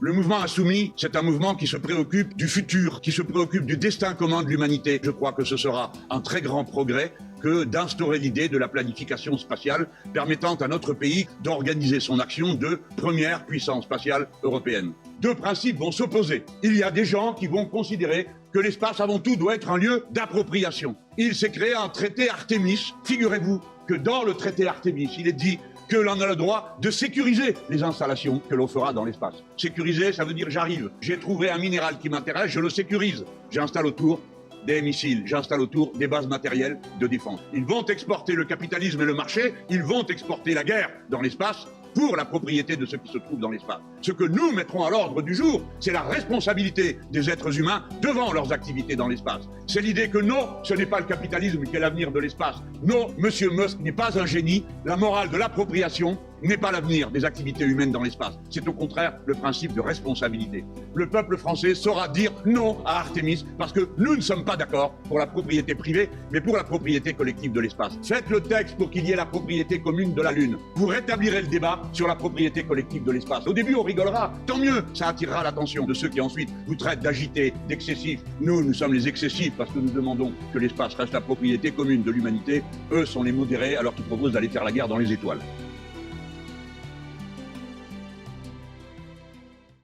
Le mouvement insoumis, c'est un mouvement qui se préoccupe du futur, qui se préoccupe du destin commun de l'humanité. Je crois que ce sera un très grand progrès que d'instaurer l'idée de la planification spatiale permettant à notre pays d'organiser son action de première puissance spatiale européenne. Deux principes vont s'opposer. Il y a des gens qui vont considérer que l'espace avant tout doit être un lieu d'appropriation. Il s'est créé un traité Artemis. Figurez-vous que dans le traité Artemis, il est dit que l'on a le droit de sécuriser les installations que l'on fera dans l'espace. Sécuriser, ça veut dire j'arrive, j'ai trouvé un minéral qui m'intéresse, je le sécurise. J'installe autour des missiles, j'installe autour des bases matérielles de défense. Ils vont exporter le capitalisme et le marché, ils vont exporter la guerre dans l'espace pour la propriété de ce qui se trouve dans l'espace. Ce que nous mettrons à l'ordre du jour, c'est la responsabilité des êtres humains devant leurs activités dans l'espace. C'est l'idée que non, ce n'est pas le capitalisme qui est l'avenir de l'espace. Non, Monsieur Musk n'est pas un génie. La morale de l'appropriation n'est pas l'avenir des activités humaines dans l'espace. C'est au contraire le principe de responsabilité. Le peuple français saura dire non à Artemis parce que nous ne sommes pas d'accord pour la propriété privée, mais pour la propriété collective de l'espace. Faites le texte pour qu'il y ait la propriété commune de la Lune. Vous rétablirez le débat sur la propriété collective de l'espace. Au début, on rigolera. Tant mieux, ça attirera l'attention de ceux qui ensuite vous traitent d'agités, d'excessifs. Nous sommes les excessifs parce que nous demandons que l'espace reste la propriété commune de l'humanité. Eux sont les modérés alors qu'ils proposent d'aller faire la guerre dans les étoiles.